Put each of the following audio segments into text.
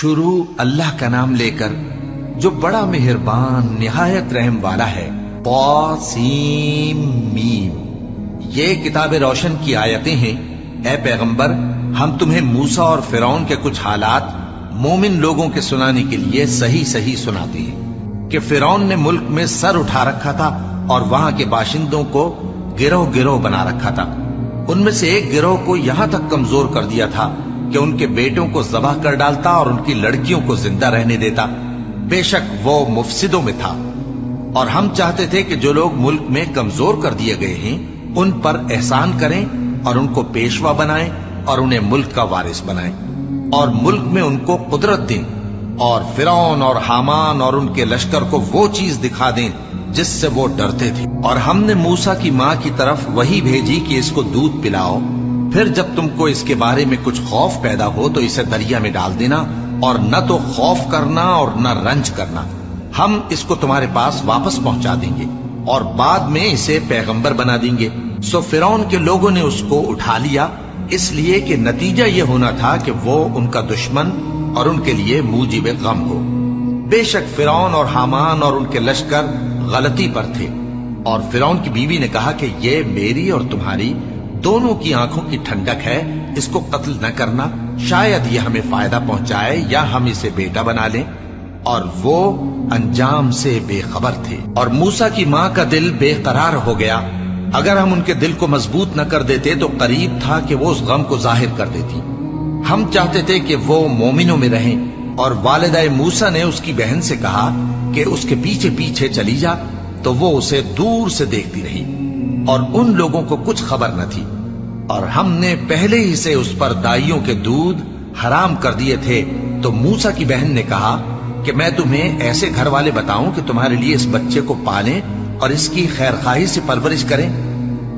شروع اللہ کا نام لے کر جو بڑا مہربان نہایت رحم والا ہے۔ طاسیم۔ یہ کتاب روشن کی آیتیں ہیں۔ اے پیغمبر، ہم تمہیں موسیٰ اور فرعون کے کچھ حالات مومن لوگوں کے سنانے کے لیے صحیح صحیح سناتے ہیں کہ فرعون نے ملک میں سر اٹھا رکھا تھا اور وہاں کے باشندوں کو گروہ گروہ بنا رکھا تھا۔ ان میں سے ایک گروہ کو یہاں تک کمزور کر دیا تھا کہ ان کے بیٹوں کو ذبح کر ڈالتا اور ان کی لڑکیوں کو زندہ رہنے دیتا۔ بے شک وہ مفسدوں میں تھا، اور ہم چاہتے تھے کہ جو لوگ ملک میں کمزور کر دیے گئے ہیں ان پر احسان کریں اور ان کو پیشوا بنائیں اور انہیں ملک کا وارث بنائیں، اور ملک میں ان کو قدرت دیں، اور فرعون اور حامان اور ان کے لشکر کو وہ چیز دکھا دیں جس سے وہ ڈرتے تھے۔ اور ہم نے موسیٰ کی ماں کی طرف وحی بھیجی کہ اس کو دودھ پلاؤ، پھر جب تم کو اس کے بارے میں کچھ خوف پیدا ہو تو اسے دریا میں ڈال دینا، اور نہ تو خوف کرنا اور نہ رنج کرنا، ہم اس کو تمہارے پاس واپس پہنچا دیں گے اور بعد میں اسے پیغمبر بنا دیں گے۔ سو فرعون کے لوگوں نے اس کو اٹھا لیا، اس لیے کہ نتیجہ یہ ہونا تھا کہ وہ ان کا دشمن اور ان کے لیے موجب غم ہو۔ بے شک فرعون اور حامان اور ان کے لشکر غلطی پر تھے، اور فرعون کی بیوی نے کہا کہ یہ میری اور تمہاری دونوں کی آنکھوں کی ٹھنڈک ہے، اس کو قتل نہ کرنا، شاید یہ ہمیں فائدہ پہنچائے یا ہم اسے بیٹا بنا لیں۔ اور وہ انجام سے بے خبر تھے۔ اور موسیٰ کی ماں کا دل بے قرار ہو گیا۔ اگر ہم ان کے دل کو مضبوط نہ کر دیتے تو قریب تھا کہ وہ اس غم کو ظاہر کر دیتی۔ ہم چاہتے تھے کہ وہ مومنوں میں رہیں، اور والدہ موسیٰ نے اس کی بہن سے کہا کہ اس کے پیچھے پیچھے چلی جا، تو وہ اسے دور سے دیکھتی رہی، اور ان لوگوں کو کچھ خبر نہ تھی۔ اور ہم نے پہلے ہی سے اس پر دائیوں کے دودھ حرام کر دیے تھے۔ تو موسیٰ کی بہن نے کہا کہ میں تمہیں ایسے گھر والے بتاؤں کہ تمہارے لیے اس بچے کو پالیں اور اس کی خیر خواہی سے پرورش کریں۔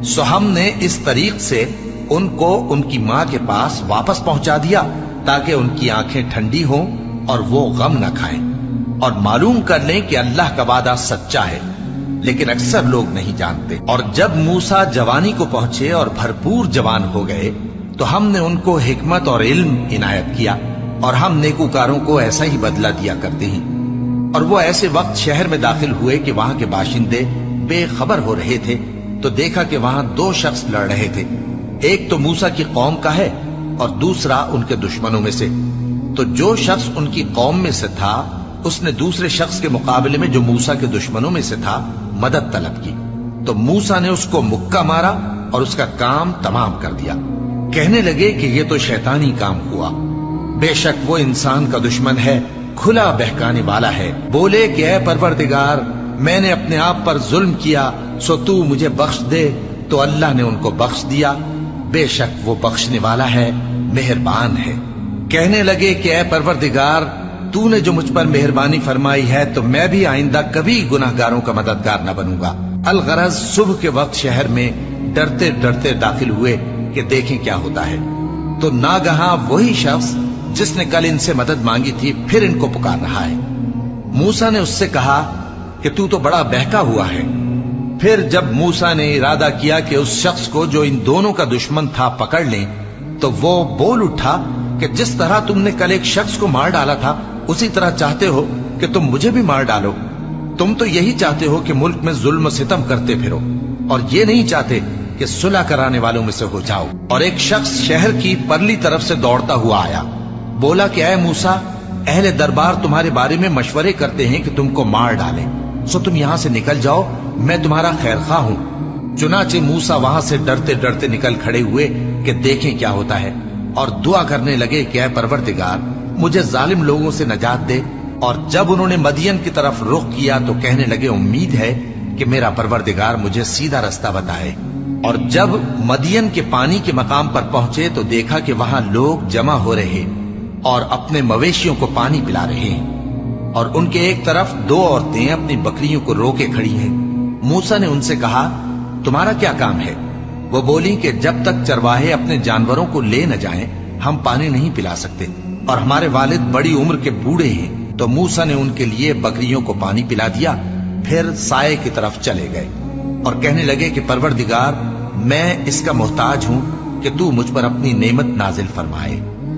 سو ہم نے اس طریق سے ان کو ان کی ماں کے پاس واپس پہنچا دیا تاکہ ان کی آنکھیں ٹھنڈی ہوں اور وہ غم نہ کھائیں، اور معلوم کر لیں کہ اللہ کا وعدہ سچا ہے، لیکن اکثر لوگ نہیں جانتے۔ اور جب موسیٰ جوانی کو پہنچے اور بھرپور جوان ہو گئے تو ہم نے ان کو حکمت اور علم عنایت کیا، اور ہم نیکوکاروں کو ایسا ہی بدلہ دیا کرتے ہیں۔ اور وہ ایسے وقت شہر میں داخل ہوئے کہ وہاں کے باشندے بے خبر ہو رہے تھے، تو دیکھا کہ وہاں دو شخص لڑ رہے تھے، ایک تو موسیٰ کی قوم کا ہے اور دوسرا ان کے دشمنوں میں سے۔ تو جو شخص ان کی قوم میں سے تھا اس نے دوسرے شخص کے مقابلے میں جو موسیٰ کے دشمنوں میں سے تھا مدد طلب کی، تو موسیٰ نے اس کو مکہ مارا اور اس کا کام تمام کر دیا۔ کہنے لگے کہ یہ تو شیطانی کام ہوا، بے شک وہ انسان کا دشمن ہے، کھلا بہکانے والا ہے۔ بولے کہ اے پروردگار، میں نے اپنے آپ پر ظلم کیا، سو تو مجھے بخش دے، تو اللہ نے ان کو بخش دیا، بے شک وہ بخشنے والا ہے، مہربان ہے۔ کہنے لگے کہ اے پروردگار، تو نے جو مجھ پر مہربانی فرمائی ہے تو میں بھی آئندہ کبھی گناہگاروں کا مددگار نہ بنوں گا۔ الغرض صبح کے وقت شہر میں ڈرتے ڈرتے داخل ہوئے کہ دیکھیں کیا ہوتا ہے، تو ناگہاں وہی شخص جس نے کل ان سے مدد مانگی تھی پھر ان کو پکار رہا ہے۔ موسیٰ نے اس سے کہا کہ تو بڑا بہکا ہوا ہے۔ پھر جب موسیٰ نے ارادہ کیا کہ اس شخص کو جو ان دونوں کا دشمن تھا پکڑ لیں، تو وہ بول اٹھا کہ جس طرح تم نے کل ایک شخص کو مار ڈالا تھا اسی طرح چاہتے ہو کہ تم مجھے بھی مار ڈالو۔ تم تو یہی چاہتے ہو کہ ملک میں ظلم و ستم کرتے پھرو، اور یہ نہیں چاہتے کہ صلح کرانے والوں میں سے ہو جاؤ۔ اور ایک شخص شہر کی پرلی طرف سے دوڑتا ہوا آیا، بولا کہ اے موسیٰ، اہل دربار تمہارے بارے میں مشورے کرتے ہیں کہ تم کو مار ڈالیں، سو تم یہاں سے نکل جاؤ، میں تمہارا خیر خواہ ہوں۔ چنانچہ موسیٰ وہاں سے ڈرتے ڈرتے نکل کھڑے ہوئے کہ دیکھیں کیا ہوتا ہے، اور دعا کرنے لگے کہ اے پروردگار، مجھے ظالم لوگوں سے نجات دے۔ اور جب انہوں نے مدین کی طرف رخ کیا تو کہنے لگے امید ہے کہ میرا پروردگار مجھے سیدھا رستہ بتائے۔ اور جب مدین کے پانی کے مقام پر پہنچے تو دیکھا کہ وہاں لوگ جمع ہو رہے اور اپنے مویشیوں کو پانی پلا رہے ہیں، اور ان کے ایک طرف دو عورتیں اپنی بکریوں کو روکے کھڑی ہیں۔ موسیٰ نے ان سے کہا تمہارا کیا کام ہے؟ وہ بولی کہ جب تک چرواہے اپنے جانوروں کو لے نہ جائیں ہم پانی نہیں پلا سکتے، اور ہمارے والد بڑی عمر کے بوڑھے ہیں۔ تو موسیٰ نے ان کے لیے بکریوں کو پانی پلا دیا، پھر سائے کی طرف چلے گئے اور کہنے لگے کہ پروردگار، میں اس کا محتاج ہوں کہ تو مجھ پر اپنی نعمت نازل فرمائے۔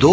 2